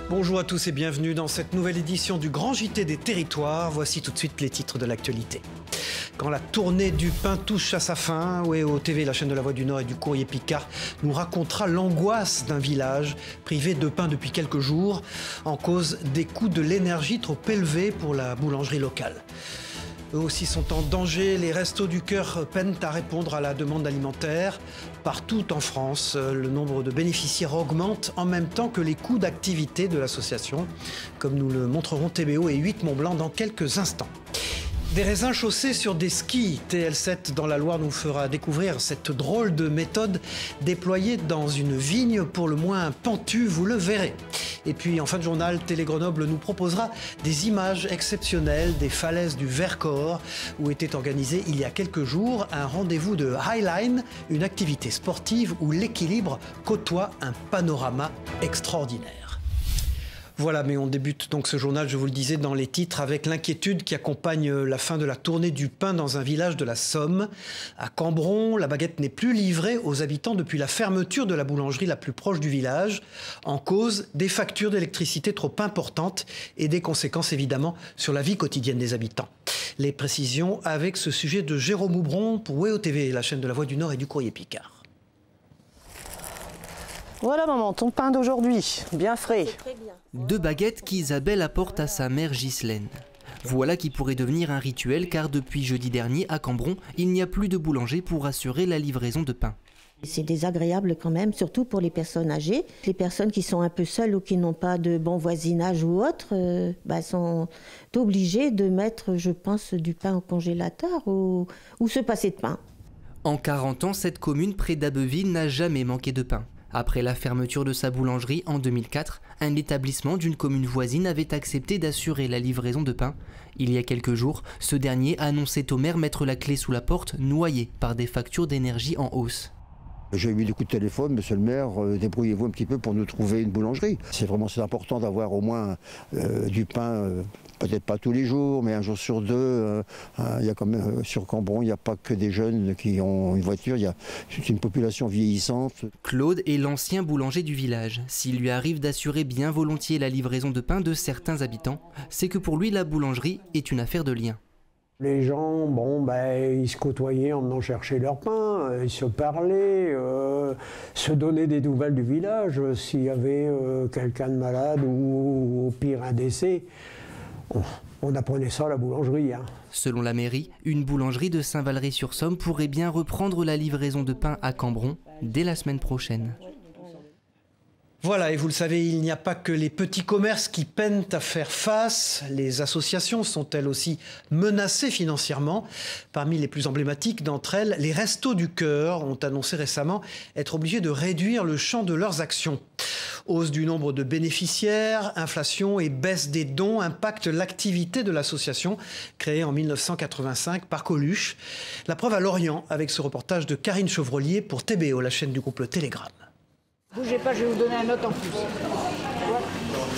Bonjour à tous et bienvenue dans cette nouvelle édition du Grand JT des Territoires. Voici tout de suite les titres de l'actualité. Quand la tournée du pain touche à sa fin, WEO TV, la chaîne de la Voix du Nord et du Courrier Picard, nous racontera l'angoisse d'un village privé de pain depuis quelques jours en cause des coûts de l'énergie trop élevés pour la boulangerie locale. Eux aussi sont en danger. Les Restos du Cœur peinent à répondre à la demande alimentaire. Partout en France, le nombre de bénéficiaires augmente en même temps que les coûts d'activité de l'association, comme nous le montreront TBO et 8 Mont-Blanc dans quelques instants. Des raisins chaussés sur des skis. TL7 dans la Loire nous fera découvrir cette drôle de méthode déployée dans une vigne pour le moins pentue, vous le verrez. Et puis en fin de journal, Télé Grenoble nous proposera des images exceptionnelles des falaises du Vercors où était organisé il y a quelques jours un rendez-vous de Highline, une activité sportive où l'équilibre côtoie un panorama extraordinaire. Voilà, mais on débute donc ce journal, je vous le disais, dans les titres avec l'inquiétude qui accompagne la fin de la tournée du pain dans un village de la Somme. À Cambron, la baguette n'est plus livrée aux habitants depuis la fermeture de la boulangerie la plus proche du village. En cause, des factures d'électricité trop importantes et des conséquences évidemment sur la vie quotidienne des habitants. Les précisions avec ce sujet de Jérôme Houbron pour WEO TV, la chaîne de la Voix du Nord et du Courrier Picard. Voilà maman, ton pain d'aujourd'hui, bien frais. Deux baguettes qu'Isabelle apporte à sa mère Ghislaine. Voilà qui pourrait devenir un rituel car depuis jeudi dernier à Cambron, il n'y a plus de boulanger pour assurer la livraison de pain. C'est désagréable quand même, surtout pour les personnes âgées. Les personnes qui sont un peu seules ou qui n'ont pas de bon voisinage ou autre sont obligées de mettre, je pense, du pain au congélateur ou se passer de pain. En 40 ans, cette commune près d'Abbeville n'a jamais manqué de pain. Après la fermeture de sa boulangerie en 2004, un établissement d'une commune voisine avait accepté d'assurer la livraison de pain. Il y a quelques jours, ce dernier annonçait au maire mettre la clé sous la porte, noyé par des factures d'énergie en hausse. J'ai eu des coups de téléphone, monsieur le maire, débrouillez-vous un petit peu pour nous trouver une boulangerie. C'est vraiment important d'avoir au moins du pain, peut-être pas tous les jours, mais un jour sur deux. Il y a quand même, sur Cambron, il n'y a pas que des jeunes qui ont une voiture, c'est une population vieillissante. Claude est l'ancien boulanger du village. S'il lui arrive d'assurer bien volontiers la livraison de pain de certains habitants, c'est que pour lui, la boulangerie est une affaire de lien. Les gens, ils se côtoyaient en venant chercher leur pain, ils se parlaient, se donnaient des nouvelles du village. S'il y avait quelqu'un de malade ou au pire un décès, on apprenait ça à la boulangerie. Selon la mairie, une boulangerie de Saint-Valery-sur-Somme pourrait bien reprendre la livraison de pain à Cambron dès la semaine prochaine. Voilà, et vous le savez, il n'y a pas que les petits commerces qui peinent à faire face. Les associations sont elles aussi menacées financièrement. Parmi les plus emblématiques d'entre elles, les Restos du Cœur ont annoncé récemment être obligés de réduire le champ de leurs actions. Hausse du nombre de bénéficiaires, inflation et baisse des dons impactent l'activité de l'association créée en 1985 par Coluche. La preuve à Lorient avec ce reportage de Karine Chevrolier pour TBO, la chaîne du groupe Le Télégramme. Bougez pas, je vais vous donner un note en plus.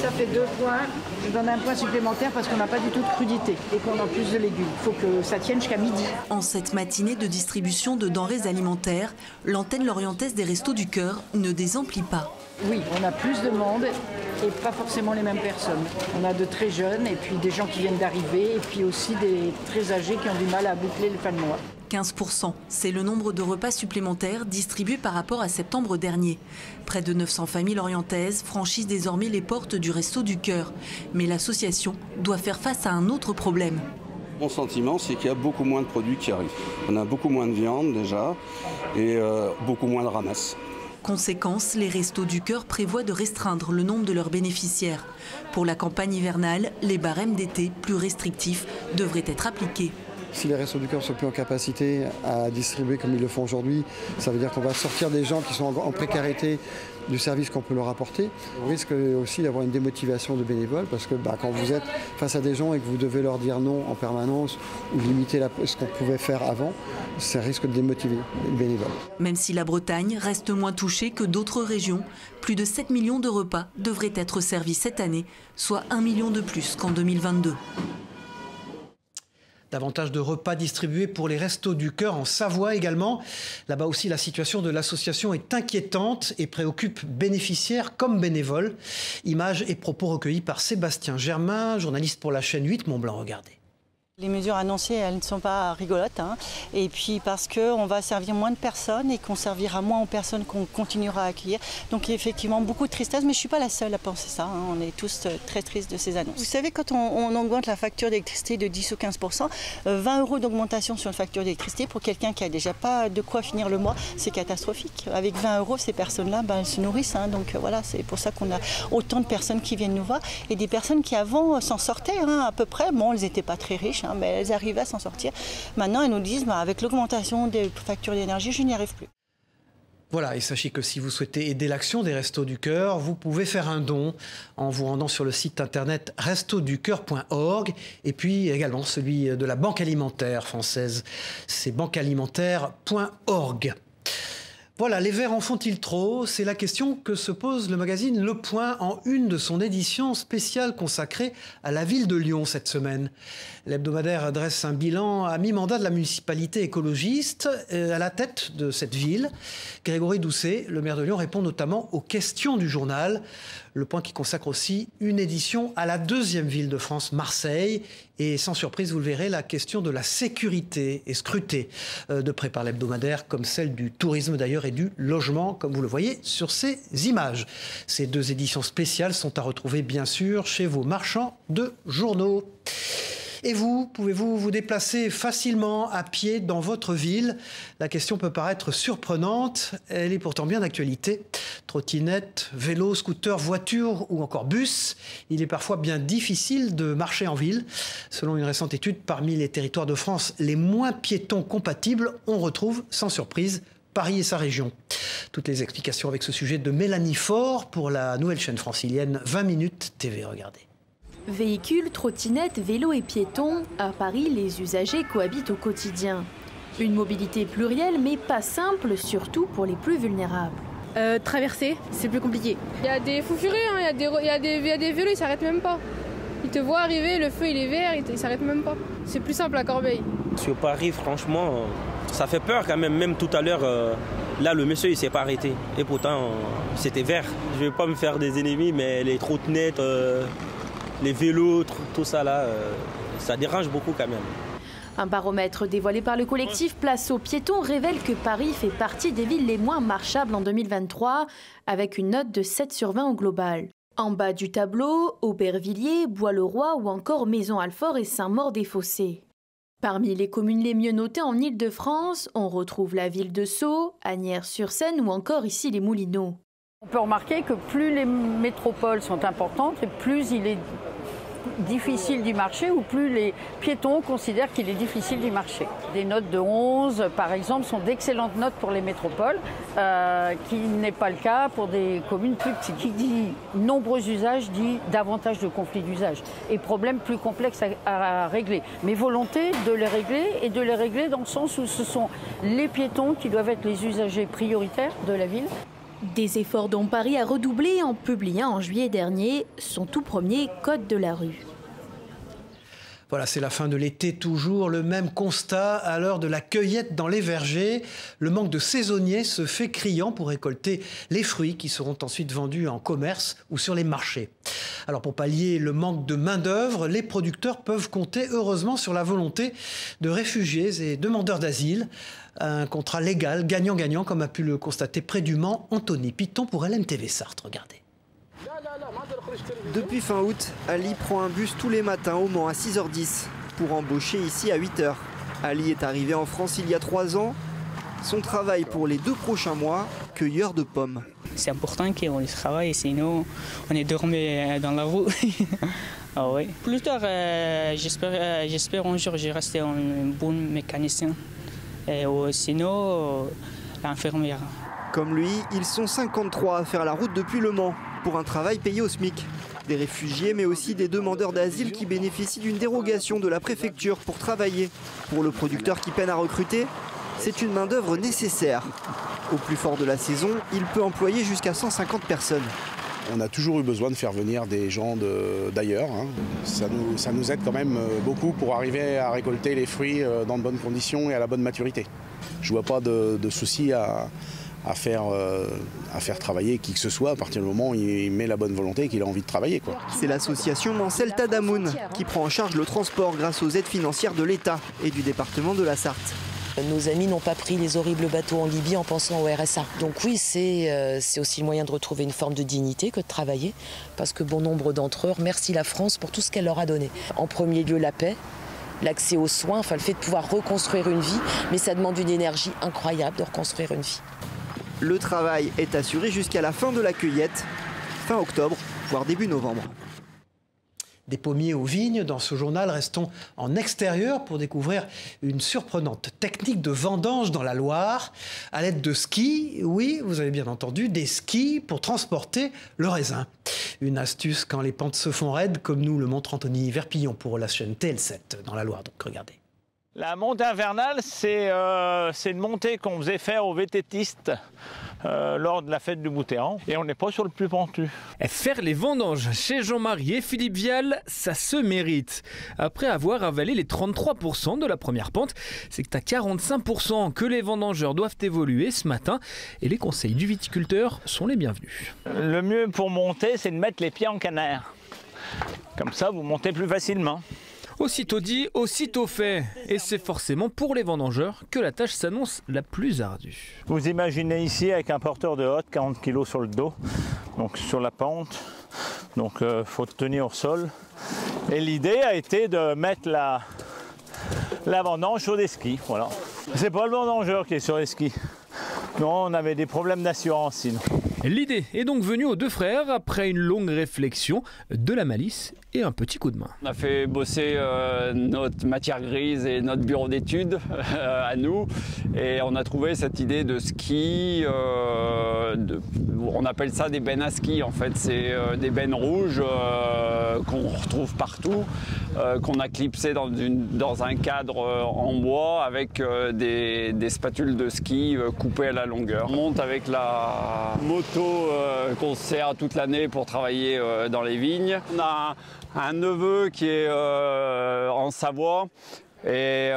Ça fait 2 points. Je donne un point supplémentaire parce qu'on n'a pas du tout de crudité et qu'on a plus de légumes. Il faut que ça tienne jusqu'à midi. En cette matinée de distribution de denrées alimentaires, l'antenne lorientaise des Restos du Cœur ne désemplit pas. Oui, on a plus de monde et pas forcément les mêmes personnes. On a de très jeunes et puis des gens qui viennent d'arriver et puis aussi des très âgés qui ont du mal à boucler le fin de mois. 15%, c'est le nombre de repas supplémentaires distribués par rapport à septembre dernier. Près de 900 familles lorientaises franchissent désormais les portes du Resto du Cœur. Mais l'association doit faire face à un autre problème. Mon sentiment, c'est qu'il y a beaucoup moins de produits qui arrivent. On a beaucoup moins de viande déjà et beaucoup moins de ramasses. Conséquence, les Restos du Cœur prévoient de restreindre le nombre de leurs bénéficiaires. Pour la campagne hivernale, les barèmes d'été plus restrictifs devraient être appliqués. Si les Restos du Cœur sont plus en capacité à distribuer comme ils le font aujourd'hui, ça veut dire qu'on va sortir des gens qui sont en précarité du service qu'on peut leur apporter. On risque aussi d'avoir une démotivation de bénévoles parce que quand vous êtes face à des gens et que vous devez leur dire non en permanence ou limiter ce qu'on pouvait faire avant, ça risque de démotiver les bénévoles. Même si la Bretagne reste moins touchée que d'autres régions, plus de 7 millions de repas devraient être servis cette année, soit 1 million de plus qu'en 2022. Davantage de repas distribués pour les Restos du Cœur en Savoie également. Là-bas aussi, la situation de l'association est inquiétante et préoccupe bénéficiaires comme bénévoles. Images et propos recueillis par Sébastien Germain, journaliste pour la chaîne 8 Mont-Blanc. Regardez. Les mesures annoncées, elles ne sont pas rigolotes. Et puis parce qu'on va servir moins de personnes et qu'on servira moins aux personnes qu'on continuera à accueillir. Donc effectivement, beaucoup de tristesse, mais je ne suis pas la seule à penser ça. On est tous très tristes de ces annonces. Vous savez, quand on augmente la facture d'électricité de 10 ou 15%, 20 € d'augmentation sur une facture d'électricité, pour quelqu'un qui n'a déjà pas de quoi finir le mois, c'est catastrophique. Avec 20 €, ces personnes-là, elles se nourrissent. Donc voilà, c'est pour ça qu'on a autant de personnes qui viennent nous voir. Et des personnes qui avant s'en sortaient à peu près. Bon, elles n'étaient pas très riches, mais elles arrivaient à s'en sortir. Maintenant, elles nous disent, avec l'augmentation des factures d'énergie, je n'y arrive plus. Voilà, et sachez que si vous souhaitez aider l'action des Restos du Cœur, vous pouvez faire un don en vous rendant sur le site internet restoducoeur.org et puis également celui de la Banque alimentaire française, c'est banquealimentaire.org. Voilà, les Verts en font-ils trop? C'est la question que se pose le magazine Le Point en une de son édition spéciale consacrée à la ville de Lyon cette semaine. L'hebdomadaire dresse un bilan à mi-mandat de la municipalité écologiste à la tête de cette ville. Grégory Doucet, le maire de Lyon, répond notamment aux questions du journal. Le Point qui consacre aussi une édition à la deuxième ville de France, Marseille. Et sans surprise, vous le verrez, la question de la sécurité est scrutée de près par l'hebdomadaire, comme celle du tourisme d'ailleurs et du logement, comme vous le voyez sur ces images. Ces deux éditions spéciales sont à retrouver bien sûr chez vos marchands de journaux. Et vous, pouvez-vous vous déplacer facilement à pied dans votre ville? La question peut paraître surprenante, elle est pourtant bien d'actualité. Trottinette, vélo, scooter, voiture ou encore bus, il est parfois bien difficile de marcher en ville. Selon une récente étude, parmi les territoires de France les moins piétons compatibles, on retrouve sans surprise Paris et sa région. Toutes les explications avec ce sujet de Mélanie Faure pour la nouvelle chaîne francilienne 20 minutes TV. Regardez. Véhicules, trottinettes, vélos et piétons, à Paris, les usagers cohabitent au quotidien. Une mobilité plurielle, mais pas simple, surtout pour les plus vulnérables. Traverser, c'est plus compliqué. Il y a des fous furieux, il y a des vélos, ils s'arrêtent même pas. Ils te voient arriver, le feu il est vert, ils s'arrêtent même pas. C'est plus simple à Corbeil. Sur Paris, franchement, ça fait peur quand même. Même tout à l'heure, là, le monsieur il s'est pas arrêté. Et pourtant, c'était vert. Je vais pas me faire des ennemis, mais les trottinettes... les vélos, tout ça là, ça dérange beaucoup quand même. Un baromètre dévoilé par le collectif Place aux piétons révèle que Paris fait partie des villes les moins marchables en 2023, avec une note de 7 sur 20 au global. En bas du tableau, Aubervilliers, Bois-le-Roi ou encore Maison-Alfort et Saint-Maur-des-Fossés. Parmi les communes les mieux notées en Île-de-France, on retrouve la ville de Sceaux, Asnières-sur-Seine ou encore ici les Moulineaux. On peut remarquer que plus les métropoles sont importantes et plus il est difficile d'y marcher ou plus les piétons considèrent qu'il est difficile d'y marcher. Des notes de 11, par exemple, sont d'excellentes notes pour les métropoles, qui n'est pas le cas pour des communes plus petites. Qui dit nombreux usages dit davantage de conflits d'usage et problèmes plus complexes à régler. Mais volonté de les régler et de les régler dans le sens où ce sont les piétons qui doivent être les usagers prioritaires de la ville. Des efforts dont Paris a redoublé en publiant en juillet dernier son tout premier code de la rue. Voilà, c'est la fin de l'été, toujours le même constat à l'heure de la cueillette dans les vergers. Le manque de saisonniers se fait criant pour récolter les fruits qui seront ensuite vendus en commerce ou sur les marchés. Alors pour pallier le manque de main-d'œuvre, les producteurs peuvent compter heureusement sur la volonté de réfugiés et demandeurs d'asile. Un contrat légal, gagnant-gagnant, comme a pu le constater près du Mans, Anthony Piton pour LMTV Sarthe. Regardez. Depuis fin août, Ali prend un bus tous les matins au Mans à 6h10 pour embaucher ici à 8h. Ali est arrivé en France il y a 3 ans. Son travail pour les 2 prochains mois, cueilleur de pommes. C'est important qu'on travaille, sinon on est dormi dans la rue. Ah oui. Plus tard, j'espère un jour je rester un bon mécanicien. Et sinon, l'infirmière. Comme lui, ils sont 53 à faire la route depuis Le Mans pour un travail payé au SMIC. Des réfugiés, mais aussi des demandeurs d'asile qui bénéficient d'une dérogation de la préfecture pour travailler. Pour le producteur qui peine à recruter, c'est une main-d'œuvre nécessaire. Au plus fort de la saison, il peut employer jusqu'à 150 personnes. On a toujours eu besoin de faire venir des gens d'ailleurs. Hein. Ça nous aide quand même beaucoup pour arriver à récolter les fruits dans de bonnes conditions et à la bonne maturité. Je ne vois pas de souci à faire travailler qui que ce soit à partir du moment où il met la bonne volonté et qu'il a envie de travailler. C'est l'association Mancel Tadamoun qui prend en charge le transport grâce aux aides financières de l'État et du département de la Sarthe. Nos amis n'ont pas pris les horribles bateaux en Libye en pensant au RSA. Donc oui, c'est aussi le moyen de retrouver une forme de dignité que de travailler, parce que bon nombre d'entre eux remercient la France pour tout ce qu'elle leur a donné. En premier lieu, la paix, l'accès aux soins, enfin le fait de pouvoir reconstruire une vie, mais ça demande une énergie incroyable de reconstruire une vie. Le travail est assuré jusqu'à la fin de la cueillette, fin octobre, voire début novembre. Des pommiers aux vignes, dans ce journal, restons en extérieur pour découvrir une surprenante technique de vendange dans la Loire, à l'aide de skis, oui, vous avez bien entendu, des skis pour transporter le raisin. Une astuce quand les pentes se font raides, comme nous le montre Anthony Verpillon pour la chaîne TL7 dans la Loire, donc regardez. La montée invernale, c'est une montée qu'on faisait faire aux vététistes lors de la fête du Boutéan. Et on n'est pas sur le plus pentu. Faire les vendanges chez Jean-Marie et Philippe Vial, ça se mérite. Après avoir avalé les 33% de la première pente, c'est à 45% que les vendangeurs doivent évoluer ce matin. Et les conseils du viticulteur sont les bienvenus. Le mieux pour monter, c'est de mettre les pieds en canard. Comme ça, vous montez plus facilement. Aussitôt dit, aussitôt fait. Et c'est forcément pour les vendangeurs que la tâche s'annonce la plus ardue. Vous imaginez ici avec un porteur de hotte, 40 kg sur le dos, donc sur la pente. Donc il faut tenir au sol. Et l'idée a été de mettre la vendange sur des skis. Voilà. C'est pas le vendangeur qui est sur les skis. Non, on avait des problèmes d'assurance sinon. L'idée est donc venue aux deux frères après une longue réflexion, de la malice et un petit coup de main. On a fait bosser notre matière grise et notre bureau d'études à nous et on a trouvé cette idée de ski, on appelle ça des bennes à ski en fait, c'est des bennes rouges qu'on retrouve partout, qu'on a clipsé dans un cadre en bois avec des spatules de ski coupées à la longueur. On monte avec la moto qu'on sert toute l'année pour travailler dans les vignes. On a un neveu qui est en Savoie et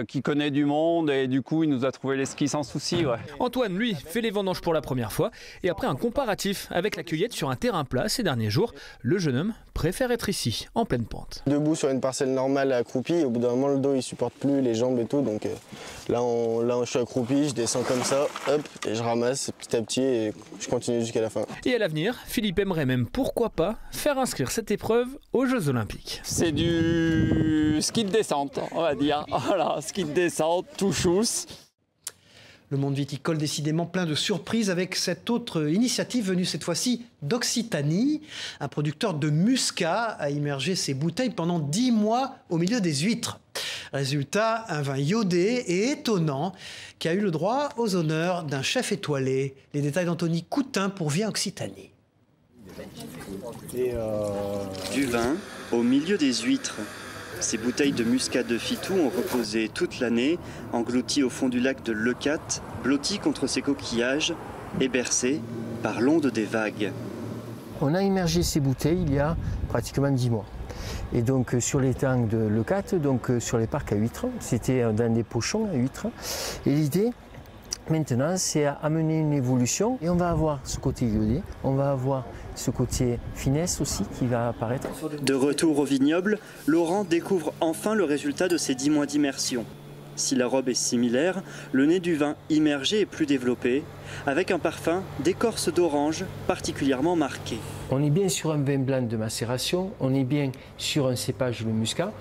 qui connaît du monde et du coup il nous a trouvé les skis sans souci. Ouais. Antoine, lui, fait les vendanges pour la première fois et après un comparatif avec la cueillette sur un terrain plat ces derniers jours, le jeune homme préfère être ici, en pleine pente. Debout sur une parcelle normale accroupi, au bout d'un moment le dos il supporte plus, les jambes et tout, donc là je suis accroupi, je descends comme ça, hop, et je ramasse petit à petit et je continue jusqu'à la fin. Et à l'avenir, Philippe aimerait même, pourquoi pas, faire inscrire cette épreuve aux Jeux Olympiques. C'est du ski de descente, on va dire. Voilà, ski de descente, tout chousse. Le monde viticole décidément plein de surprises avec cette autre initiative venue cette fois-ci d'Occitanie. Un producteur de muscat a immergé ses bouteilles pendant 10 mois au milieu des huîtres. Résultat, un vin iodé et étonnant qui a eu le droit aux honneurs d'un chef étoilé. Les détails d'Anthony Coutin pour Via Occitanie. Du vin au milieu des huîtres. Ces bouteilles de muscat de Fitou ont reposé toute l'année, englouties au fond du lac de Leucate, blotties contre ces coquillages et bercées par l'onde des vagues. On a immergé ces bouteilles il y a pratiquement 10 mois. Et donc sur les tanks de Leucate, donc sur les parcs à huîtres, c'était dans des pochons à huîtres. Et l'idée, maintenant, c'est à amener une évolution et on va avoir ce côté iodé, on va avoir ce côté finesse aussi qui va apparaître. De retour au vignoble, Laurent découvre enfin le résultat de ces 10 mois d'immersion. Si la robe est similaire, le nez du vin immergé est plus développé, avec un parfum d'écorce d'orange particulièrement marqué. On est bien sur un vin blanc de macération, on est bien sur un cépage, le muscat,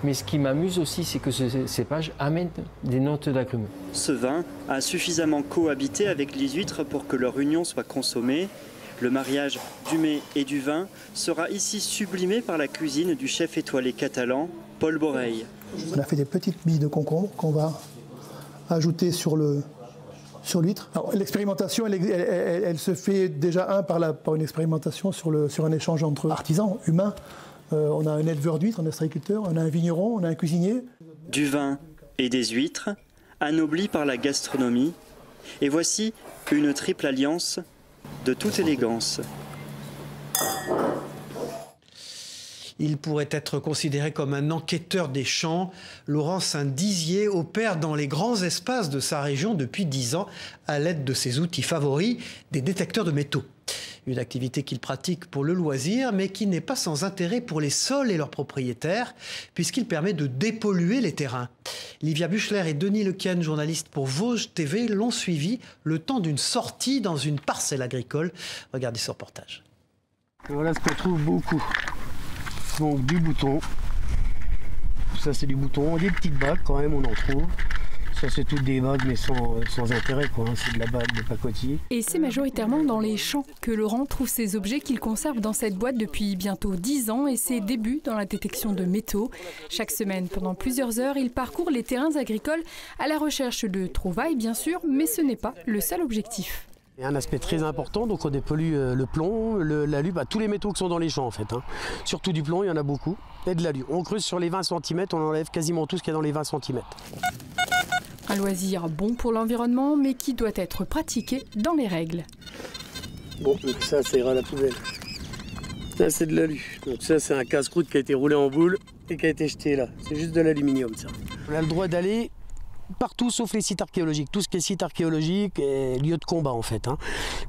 mais ce qui m'amuse aussi, c'est que ce cépage amène des notes d'agrumes. Ce vin a suffisamment cohabité avec les huîtres pour que leur union soit consommée. Le mariage du mets et du vin sera ici sublimé par la cuisine du chef étoilé catalan, Paul Borrell. On a fait des petites billes de concombre qu'on va ajouter sur l'huître. L'expérimentation, elle se fait déjà par une expérimentation sur un échange entre artisans, humains. On a un éleveur d'huîtres, un ostréiculteur, on a un vigneron, on a un cuisinier. Du vin et des huîtres, anoblis par la gastronomie. Et voici une triple alliance de toute élégance. Il pourrait être considéré comme un enquêteur des champs. Laurent Saint-Dizier opère dans les grands espaces de sa région depuis 10 ans à l'aide de ses outils favoris, des détecteurs de métaux. Une activité qu'il pratique pour le loisir, mais qui n'est pas sans intérêt pour les sols et leurs propriétaires, puisqu'il permet de dépolluer les terrains. Livia Buchler et Denis Lequien, journalistes pour Vosges TV, l'ont suivi le temps d'une sortie dans une parcelle agricole. Regardez ce reportage. Voilà ce qu'on trouve beaucoup. Donc du bouton. Ça c'est du bouton, des petites bagues quand même on en trouve. Ça c'est toutes des bagues mais sans intérêt quoi, hein. C'est de la bague de pacotille. Et c'est majoritairement dans les champs que Laurent trouve ces objets qu'il conserve dans cette boîte depuis bientôt 10 ans et ses débuts dans la détection de métaux. Chaque semaine, pendant plusieurs heures, il parcourt les terrains agricoles à la recherche de trouvailles bien sûr, mais ce n'est pas le seul objectif. Il y a un aspect très important, donc on dépollue le plomb, l'alu, tous les métaux qui sont dans les champs en fait. Hein. Surtout du plomb, il y en a beaucoup, et de l'alu. On creuse sur les 20 cm, on enlève quasiment tout ce qu'il y a dans les 20 cm. Un loisir bon pour l'environnement, mais qui doit être pratiqué dans les règles. Bon, donc ça ira à la poubelle. Ça c'est de l'alu. Donc ça c'est un casse-croûte qui a été roulé en boule et qui a été jeté là. C'est juste de l'aluminium ça. On a le droit d'aller partout sauf les sites archéologiques. Tout ce qui est site archéologique est lieu de combat en fait, hein.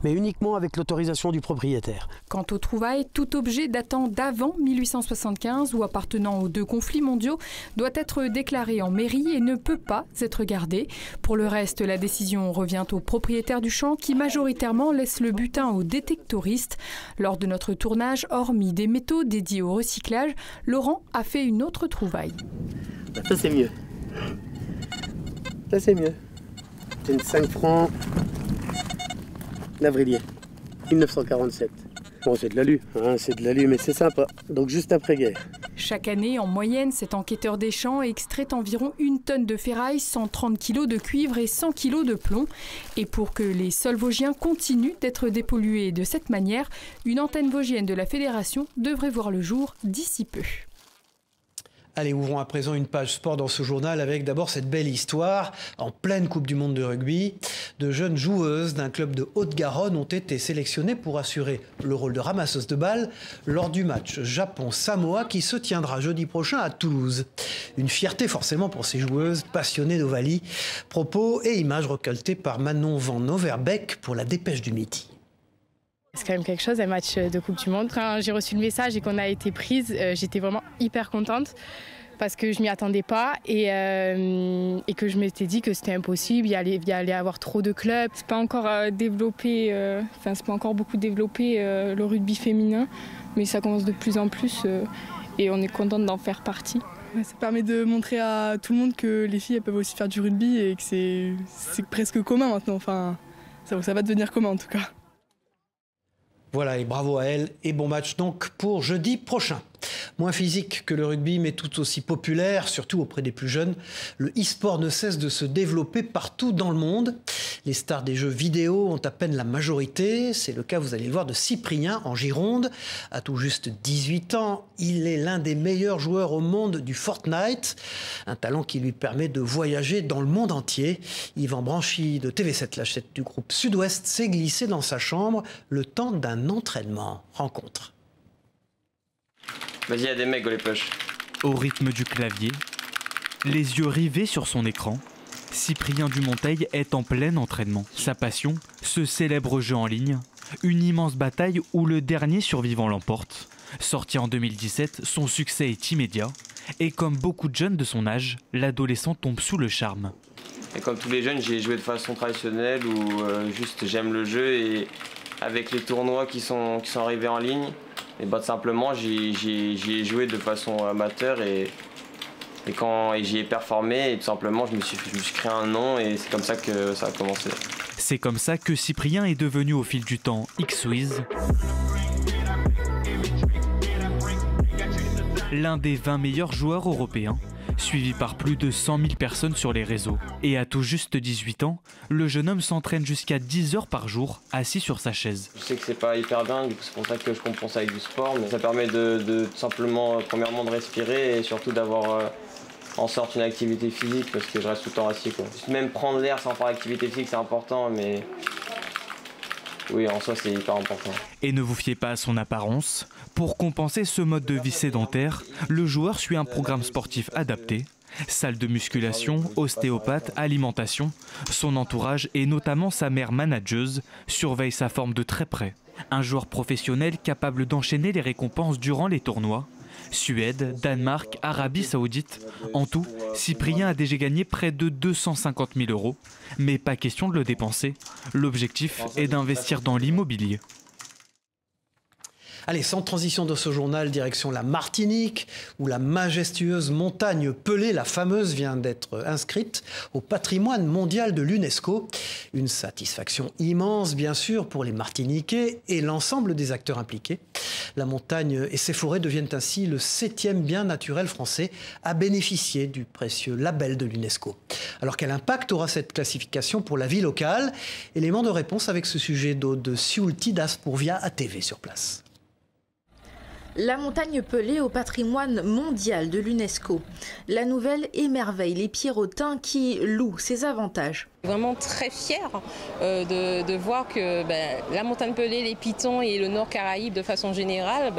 Mais uniquement avec l'autorisation du propriétaire. Quant aux trouvailles, tout objet datant d'avant 1875 ou appartenant aux 2 conflits mondiaux doit être déclaré en mairie et ne peut pas être gardé. Pour le reste, la décision revient au propriétaire du champ qui majoritairement laisse le butin aux détectoristes. Lors de notre tournage, hormis des métaux dédiés au recyclage, Laurent a fait une autre trouvaille. Ça c'est mieux. Ça c'est mieux. C'est une 5 francs Lavrillier, 1947. Bon c'est de l'alu, hein, c'est de l'alu mais c'est sympa. Donc juste après-guerre. Chaque année, en moyenne, cet enquêteur des champs extrait environ 1 tonne de ferraille, 130 kg de cuivre et 100 kg de plomb. Et pour que les sols vosgiens continuent d'être dépollués de cette manière, une antenne vosgienne de la Fédération devrait voir le jour d'ici peu. Allez, ouvrons à présent une page sport dans ce journal avec d'abord cette belle histoire. En pleine Coupe du Monde de rugby, de jeunes joueuses d'un club de Haute-Garonne ont été sélectionnées pour assurer le rôle de ramasseuses de balles lors du match Japon-Samoa qui se tiendra jeudi prochain à Toulouse. Une fierté forcément pour ces joueuses passionnées d'Ovalie. Propos et images recueillies par Manon Van Overbeek pour la Dépêche du Midi. C'est quand même quelque chose, un match de Coupe du Monde. Quand j'ai reçu le message et qu'on a été prise, j'étais vraiment hyper contente parce que je m'y attendais pas et que je m'étais dit que c'était impossible, il y allait avoir trop de clubs. C'est pas encore développé, c'est pas encore beaucoup développé le rugby féminin, mais ça commence de plus en plus et on est contente d'en faire partie. Ça permet de montrer à tout le monde que les filles elles peuvent aussi faire du rugby et que c'est presque commun maintenant. Enfin, ça va devenir commun en tout cas. Voilà, et bravo à elle, et bon match donc pour jeudi prochain. Moins physique que le rugby, mais tout aussi populaire, surtout auprès des plus jeunes, le e-sport ne cesse de se développer partout dans le monde. Les stars des jeux vidéo ont à peine la majorité. C'est le cas, vous allez le voir, de Cyprien en Gironde. À tout juste 18 ans, il est l'un des meilleurs joueurs au monde du Fortnite. Un talent qui lui permet de voyager dans le monde entier. Yvan Branchy de TV7, la chaîne du groupe Sud-Ouest, s'est glissé dans sa chambre le temps d'un entraînement. Rencontre. Vas-y, il y a des mecs, go les poches. Au rythme du clavier, les yeux rivés sur son écran, Cyprien Dumonteil est en plein entraînement. Sa passion, ce célèbre jeu en ligne, une immense bataille où le dernier survivant l'emporte. Sorti en 2017, son succès est immédiat. Et comme beaucoup de jeunes de son âge, l'adolescent tombe sous le charme. Et comme tous les jeunes, j'ai joué de façon traditionnelle où juste j'aime le jeu et avec les tournois qui sont arrivés en ligne, et bah, simplement j'y ai joué de façon amateur et j'y ai performé et tout simplement je me suis créé un nom et c'est comme ça que ça a commencé. C'est comme ça que Cyprien est devenu au fil du temps X-Wiz, l'un des 20 meilleurs joueurs européens, suivi par plus de 100 000 personnes sur les réseaux. Et à tout juste 18 ans, le jeune homme s'entraîne jusqu'à 10 heures par jour, assis sur sa chaise. Je sais que c'est pas hyper dingue, c'est pour ça que je comprends ça avec du sport, mais ça permet de simplement, premièrement, de respirer et surtout d'avoir en sorte une activité physique parce que je reste tout le temps assis, quoi. Même prendre l'air sans faire d'activité physique, c'est important, mais oui, en soi, c'est hyper important. Et ne vous fiez pas à son apparence. Pour compenser ce mode de vie sédentaire, le joueur suit un programme sportif adapté. Salle de musculation, ostéopathe, alimentation. Son entourage et notamment sa mère manageuse surveille sa forme de très près. Un joueur professionnel capable d'enchaîner les récompenses durant les tournois. Suède, Danemark, Arabie Saoudite. En tout, Cyprien a déjà gagné près de 250 000 €. Mais pas question de le dépenser. L'objectif est d'investir dans l'immobilier. Allez, sans transition de ce journal, direction la Martinique, où la majestueuse montagne Pelée, la fameuse, vient d'être inscrite au patrimoine mondial de l'UNESCO. Une satisfaction immense, bien sûr, pour les Martiniquais et l'ensemble des acteurs impliqués. La montagne et ses forêts deviennent ainsi le 7e bien naturel français à bénéficier du précieux label de l'UNESCO. Alors quel impact aura cette classification pour la vie locale? Élément de réponse avec ce sujet d'Aude Sioultidas pour Via ATV sur place. La montagne Pelée au patrimoine mondial de l'UNESCO. La nouvelle émerveille les Pierrotins qui louent ses avantages. Vraiment très fière de voir que la montagne Pelée, les Pitons et le Nord Caraïbe de façon générale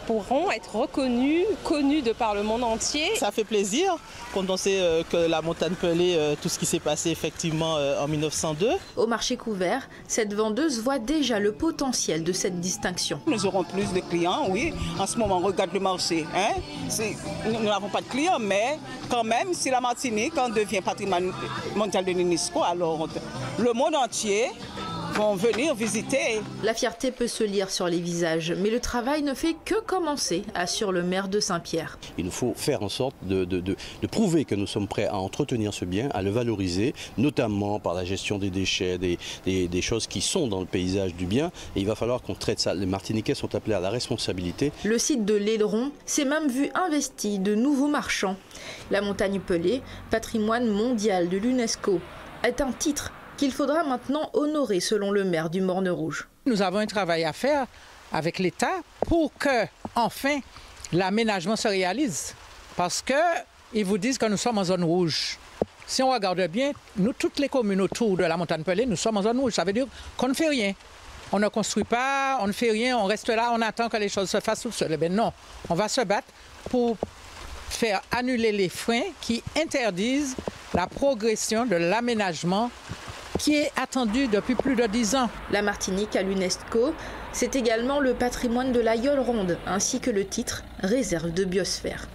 pourront être reconnus, connus de par le monde entier. Ça fait plaisir quand on sait que la montagne Pelée, tout ce qui s'est passé effectivement en 1902. Au marché couvert, cette vendeuse voit déjà le potentiel de cette distinction. Nous aurons plus de clients, oui. En ce moment, on regarde le marché. Nous n'avons pas de clients, mais quand même, si la Martinique devient patrimoine mondial de l'UNESCO, alors le monde entier vont venir visiter. La fierté peut se lire sur les visages, mais le travail ne fait que commencer, assure le maire de Saint-Pierre. Il nous faut faire en sorte de prouver que nous sommes prêts à entretenir ce bien, à le valoriser, notamment par la gestion des déchets, des choses qui sont dans le paysage du bien. Et il va falloir qu'on traite ça. Les Martiniquais sont appelés à la responsabilité. Le site de l'Aileron s'est même vu investi de nouveaux marchands. La montagne Pelée, patrimoine mondial de l'UNESCO, est un titre qu'il faudra maintenant honorer selon le maire du Morne Rouge. Nous avons un travail à faire avec l'État pour que, enfin, l'aménagement se réalise. Parce qu'ils vous disent que nous sommes en zone rouge. Si on regarde bien, nous, toutes les communes autour de la montagne Pelée, nous sommes en zone rouge. Ça veut dire qu'on ne fait rien. On ne construit pas, on ne fait rien, on reste là, on attend que les choses se fassent tout seul. Mais non, on va se battre pour faire annuler les freins qui interdisent la progression de l'aménagement qui est attendu depuis plus de 10 ans. La Martinique à l'UNESCO, c'est également le patrimoine de la Yole Ronde, ainsi que le titre réserve de biosphère.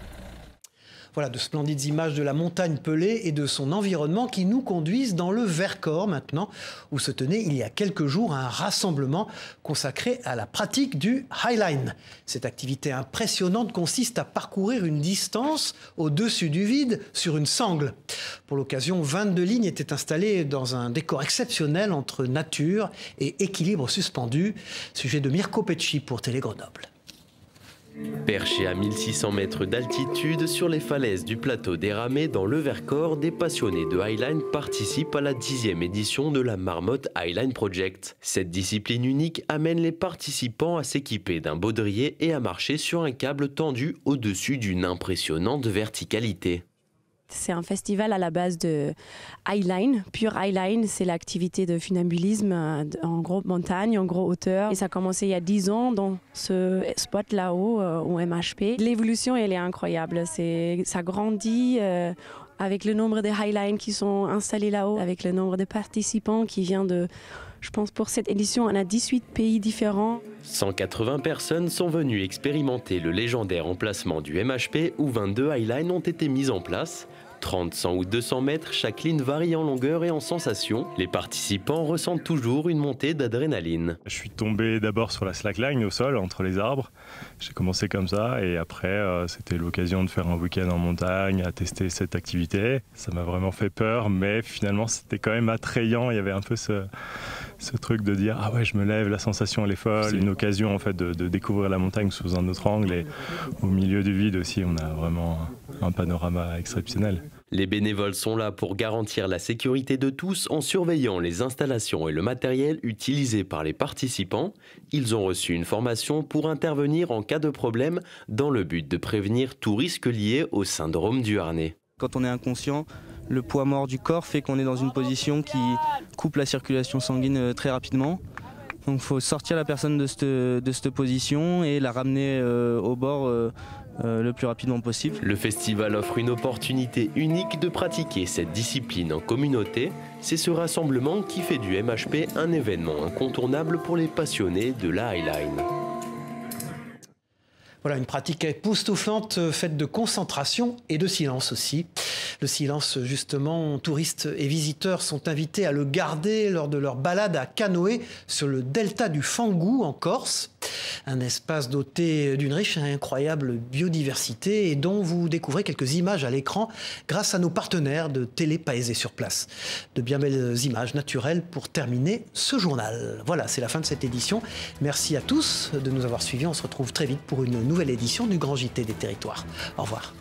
Voilà de splendides images de la montagne Pelée et de son environnement qui nous conduisent dans le Vercors maintenant, où se tenait il y a quelques jours un rassemblement consacré à la pratique du highline. Cette activité impressionnante consiste à parcourir une distance au-dessus du vide sur une sangle. Pour l'occasion, 22 lignes étaient installées dans un décor exceptionnel entre nature et équilibre suspendu. Sujet de Mirko Pecci pour Télé Grenoble. Perchés à 1600 mètres d'altitude sur les falaises du plateau des Ramets dans le Vercors, des passionnés de highline participent à la 10e édition de la Marmotte Highline Project. Cette discipline unique amène les participants à s'équiper d'un baudrier et à marcher sur un câble tendu au-dessus d'une impressionnante verticalité. C'est un festival à la base de highline, pure highline, c'est l'activité de funambulisme en gros montagne, en gros hauteur. Et ça a commencé il y a 10 ans dans ce spot là-haut, au MHP. L'évolution, elle est incroyable, ça grandit avec le nombre de highlines qui sont installés là-haut, avec le nombre de participants qui vient de... Je pense pour cette édition, on a 18 pays différents. 180 personnes sont venues expérimenter le légendaire emplacement du MHP où 22 highlines ont été mises en place. 30, 100 ou 200 mètres, chaque ligne varie en longueur et en sensation. Les participants ressentent toujours une montée d'adrénaline. Je suis tombé d'abord sur la slackline au sol, entre les arbres. J'ai commencé comme ça et après c'était l'occasion de faire un week-end en montagne, à tester cette activité. Ça m'a vraiment fait peur, mais finalement c'était quand même attrayant. Il y avait un peu ce truc de dire ah ouais, je me lève, la sensation elle est folle. C'est une occasion en fait de découvrir la montagne sous un autre angle et au milieu du vide aussi on a vraiment un panorama exceptionnel. Les bénévoles sont là pour garantir la sécurité de tous en surveillant les installations et le matériel utilisés par les participants. Ils ont reçu une formation pour intervenir en cas de problème dans le but de prévenir tout risque lié au syndrome du harnais. Quand on est inconscient, le poids mort du corps fait qu'on est dans une position qui coupe la circulation sanguine très rapidement. Donc il faut sortir la personne de cette position et la ramener au bord le plus rapidement possible. Le festival offre une opportunité unique de pratiquer cette discipline en communauté. C'est ce rassemblement qui fait du MHP un événement incontournable pour les passionnés de la highline. Voilà, une pratique époustouflante faite de concentration et de silence aussi. Le silence, justement, touristes et visiteurs sont invités à le garder lors de leur balade à canoë sur le delta du Fangou en Corse. Un espace doté d'une riche et incroyable biodiversité et dont vous découvrez quelques images à l'écran grâce à nos partenaires de Télé Paésé sur place. De bien belles images naturelles pour terminer ce journal. Voilà, c'est la fin de cette édition. Merci à tous de nous avoir suivis. On se retrouve très vite pour une nouvelle édition du Grand JT des Territoires. Au revoir.